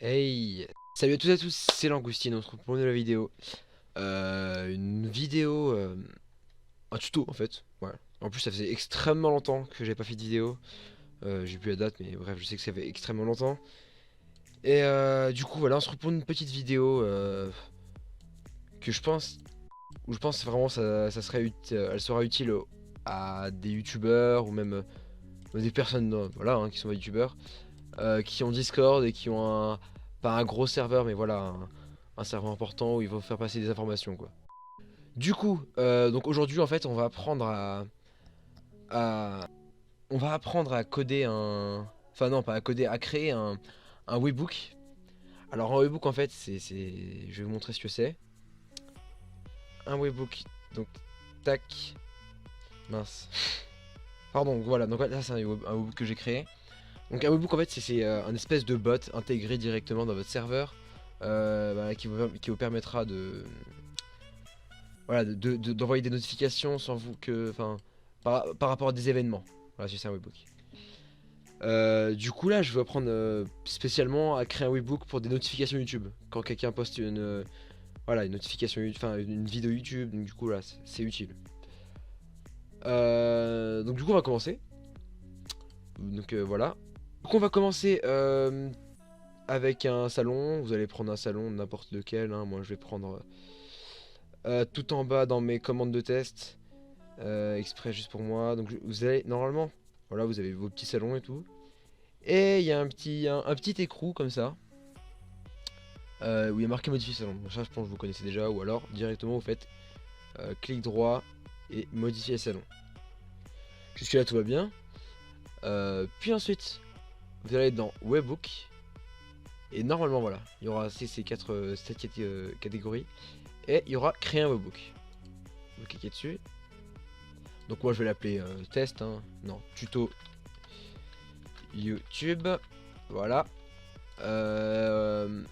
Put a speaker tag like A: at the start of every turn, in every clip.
A: Hey, salut à tous et à tous, c'est Langoustine, on se retrouve pour une nouvelle vidéo. Une vidéo, un tuto en fait. Voilà. En plus, ça faisait extrêmement longtemps que j'avais pas fait de vidéo. J'ai plus la date, mais bref, je sais que ça fait extrêmement longtemps. Et du coup, voilà, on se retrouve pour une petite vidéo que je pense, où je pense vraiment ça serait elle sera utile à des youtubeurs ou même des personnes, voilà, hein, qui sont pas youtubeurs, qui ont Discord et qui ont pas un gros serveur, mais voilà, un serveur important où ils vont faire passer des informations, quoi. Du coup, donc aujourd'hui, en fait, on va apprendre à- on va apprendre à coder enfin non, pas à coder, à créer un webbook. Alors un webbook, en fait, je vais vous montrer ce que c'est. Un webbook, donc, tac, mince. Pardon, voilà, donc là, c'est un webbook que j'ai créé. Donc un webbook, en fait, c'est un espèce de bot intégré directement dans votre serveur, bah, qui vous permettra de, voilà, d'envoyer des notifications sans vous que, enfin, par rapport à des événements. Voilà, c'est un webbook. Du coup là, je vais apprendre spécialement à créer un webbook pour des notifications YouTube. Quand quelqu'un poste voilà, une notification, enfin une vidéo YouTube, donc du coup là, c'est utile. Donc du coup, on va commencer. Donc voilà. Donc on va commencer avec un salon. Vous allez prendre un salon, n'importe lequel, hein. Moi, je vais prendre tout en bas dans mes commandes de test. Exprès juste pour moi. Donc vous allez normalement, voilà, vous avez vos petits salons et tout. Et il y a un petit écrou comme ça, où il y a marqué modifier salon. Ça, je pense que vous connaissez déjà, ou alors directement vous faites clic droit et modifier salon. Jusque là tout va bien. Puis ensuite, vous allez dans webbook et normalement voilà, il y aura cette catégories et il y aura créer un webbook. Vous cliquez dessus. Donc moi je vais l'appeler test, hein. Non, tuto YouTube. Voilà. Dans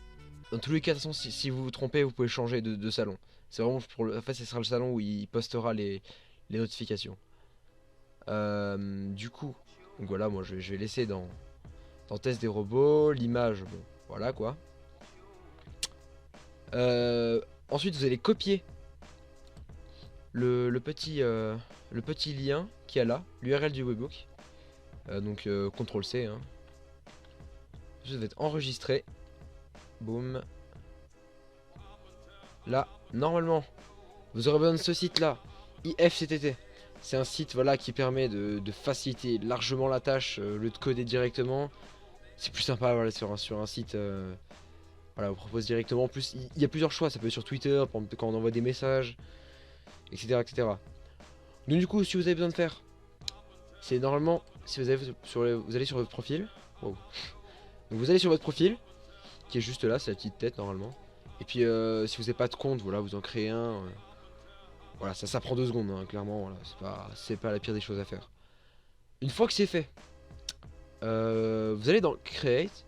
A: tous les cas, de toute façon, si vous vous trompez, vous pouvez changer de salon. C'est vraiment pour en fait, ce sera le salon où il postera les notifications. Du coup, donc voilà, moi je vais laisser dans test des robots, l'image, bon, voilà quoi. Euh, Ensuite, vous allez copier le petit lien qui a là, l'URL du webbook. Donc CTRL C, hein. Ensuite, vous êtes enregistré. Boum. Là, normalement, vous aurez besoin de ce site là, IFCTT. C'est un site, voilà, qui permet de faciliter largement la tâche, le de coder directement. C'est plus sympa, voilà, sur un site, voilà, on propose directement. En plus, il y a plusieurs choix, ça peut être sur Twitter, par exemple, quand on envoie des messages, etc., etc. Donc du coup, si vous avez besoin de faire, c'est normalement, si vous, vous allez sur votre profil. Wow. Donc vous allez sur votre profil, qui est juste là, c'est la petite tête normalement. Et puis si vous n'avez pas de compte, voilà, vous en créez un. Voilà, ça prend 2 secondes, hein, clairement, voilà, c'est pas la pire des choses à faire. Une fois que c'est fait, vous allez dans Create,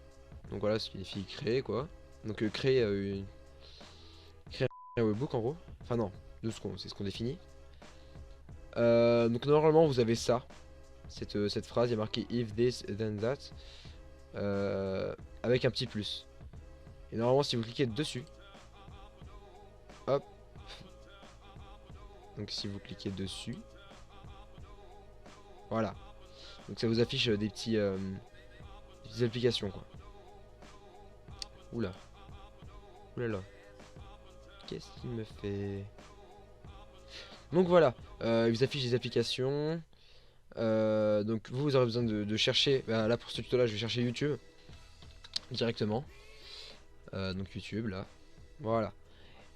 A: donc voilà, ce qui signifie créer quoi. Donc créer un webbook en gros. Enfin non, c'est ce qu'on définit. Donc normalement vous avez ça, cette phrase, il y a marqué if this then that, avec un petit plus. Et normalement si vous cliquez dessus, hop, donc si vous cliquez dessus, voilà. Donc ça vous affiche des petites applications quoi. Oula, oulala. Qu'est-ce qu'il me fait? Donc voilà, il vous affiche des applications. Donc vous aurez besoin de chercher. Bah, là pour ce tuto là, je vais chercher YouTube directement. Donc YouTube là. Voilà.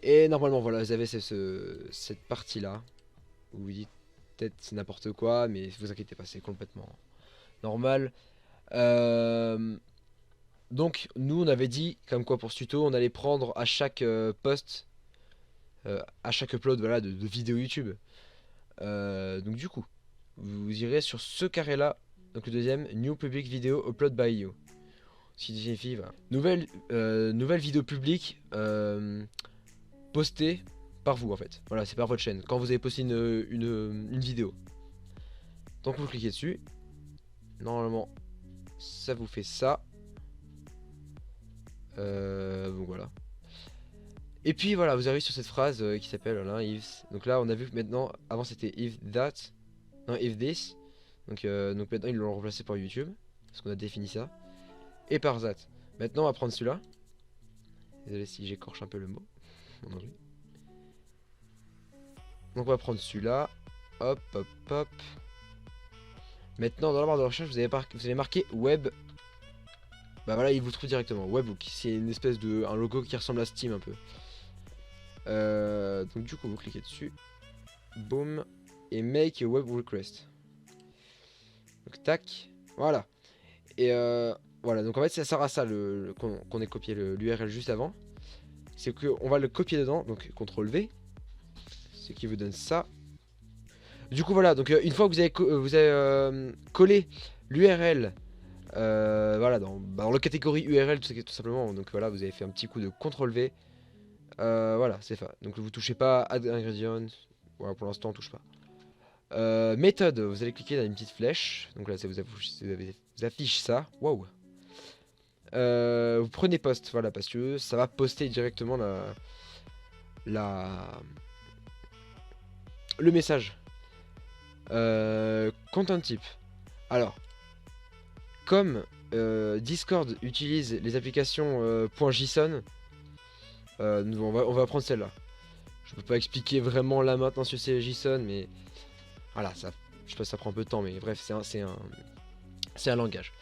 A: Et normalement voilà, vous avez cette partie là où vous dites peut-être c'est n'importe quoi, mais vous inquiétez pas, c'est complètement normal. Euh, donc nous on avait dit comme quoi pour ce tuto on allait prendre à chaque post, à chaque upload, voilà, de vidéos YouTube. Donc du coup, vous irez sur ce carré là, donc le deuxième, New Public Video Upload by You. Ce qui signifie, voilà, nouvelle vidéo publique postée par vous en fait. Voilà, c'est par votre chaîne. Quand vous avez posté une vidéo. Donc vous cliquez dessus. Normalement, ça vous fait ça. Donc voilà. Et puis voilà, vous arrivez sur cette phrase qui s'appelle voilà, if. Donc là, on a vu que maintenant, avant c'était if that, non if this. Donc maintenant ils l'ont remplacé par YouTube parce qu'on a défini ça. Et par that. Maintenant, on va prendre celui-là. Désolé si j'écorche un peu le mot. Mon anglais. Donc on va prendre celui-là. Hop, hop, hop. Maintenant, dans la barre de recherche, vous allez marquer web. Bah voilà, il vous trouve directement. Webhook, c'est une espèce de un logo qui ressemble à Steam un peu. Donc du coup, vous cliquez dessus. Boom. Et make a web request. Donc tac. Voilà. Et voilà, donc en fait ça sert à ça qu'on ait copié l'URL juste avant. C'est qu'on va le copier dedans, donc CTRL V. Ce qui vous donne ça. Du coup voilà, donc une fois que vous avez collé l'URL voilà, dans la catégorie URL tout simplement. Donc voilà, vous avez fait un petit coup de CTRL V. Voilà, c'est ça. Donc vous touchez pas Add Ingredient. Voilà, pour l'instant on touche pas. Méthode, vous allez cliquer dans une petite flèche. Donc là ça vous affiche ça. Wow. Vous prenez post, voilà, parce que ça va poster directement le message. Content type. Alors, comme Discord utilise les applications .json, on va prendre celle-là. Je peux pas expliquer vraiment là maintenant ce que c'est JSON, mais voilà, ça, je sais pas si ça prend un peu de temps, mais bref, c'est un langage.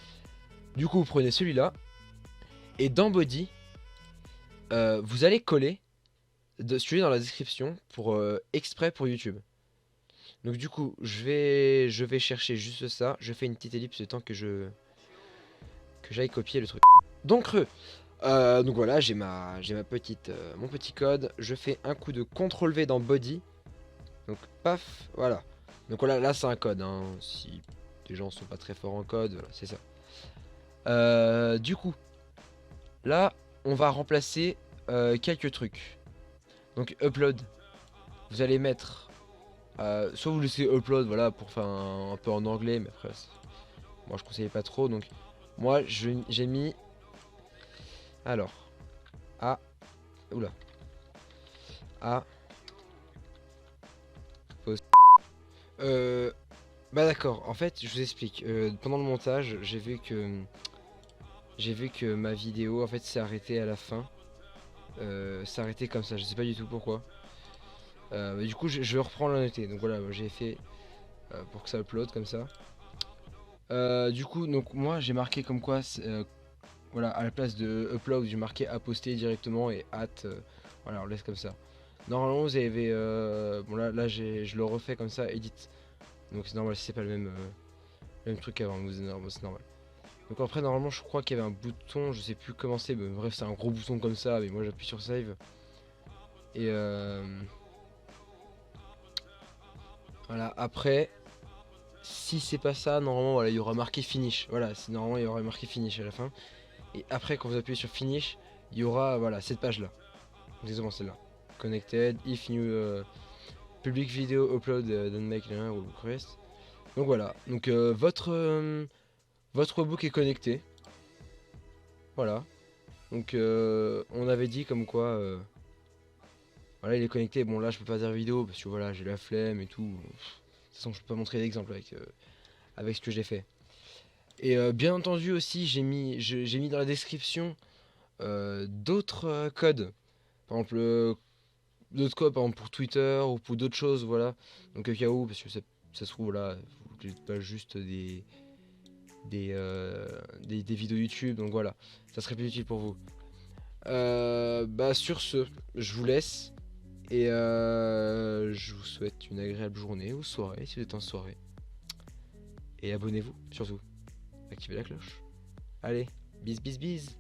A: Du coup, vous prenez celui-là, et dans Body, vous allez coller celui dans la description pour exprès pour YouTube. Donc du coup, je vais chercher juste ça. Je fais une petite ellipse le temps que j'aille copier le truc. Donc voilà, j'ai ma petite mon petit code. Je fais un coup de CTRL V dans Body. Donc paf, voilà. Donc voilà, là c'est un code. Hein. Si les gens sont pas très forts en code, voilà, c'est ça. Du coup, là, on va remplacer quelques trucs. Donc upload, vous allez mettre, soit vous laissez upload, voilà, pour faire un peu en anglais, mais après, moi je conseille pas trop. Donc moi j'ai mis, alors, oula, post. Bah d'accord, en fait je vous explique, pendant le montage j'ai vu que ma vidéo en fait s'est arrêtée à la fin. S'est arrêtée comme ça, je sais pas du tout pourquoi. Du coup je reprends la noter, donc voilà, j'ai fait pour que ça upload comme ça. Du coup donc moi j'ai marqué comme quoi voilà, à la place de upload j'ai marqué à poster directement et voilà, on laisse comme ça. Normalement vous avez bon là je le refais comme ça, edit. Donc c'est normal si c'est pas le même truc qu'avant, c'est normal. Donc après normalement je crois qu'il y avait un bouton, je sais plus comment c'est, mais bref c'est un gros bouton comme ça, mais moi j'appuie sur save. Et voilà, après si c'est pas ça, normalement voilà, il y aura marqué finish. Voilà, normalement il y aura marqué finish à la fin. Et après quand vous appuyez sur finish, il y aura voilà cette page là. Exactement celle-là. Connected, if new public video upload don't make request. Donc voilà, donc votre webhook est connecté. Voilà. Donc on avait dit comme quoi voilà, il est connecté. Bon là je peux pas faire vidéo parce que voilà, j'ai la flemme et tout. De toute façon je peux pas montrer d'exemple avec ce que j'ai fait. Et bien entendu aussi j'ai mis dans la description d'autres codes. Par exemple d'autres codes par exemple pour Twitter ou pour d'autres choses, voilà. Donc au cas où, parce que ça se trouve là, vous n'êtes pas juste des vidéos YouTube, donc voilà, ça serait plus utile pour vous. Bah sur ce, je vous laisse et je vous souhaite une agréable journée ou soirée si vous êtes en soirée. Et abonnez-vous surtout, activez la cloche. Allez, bis bis bis.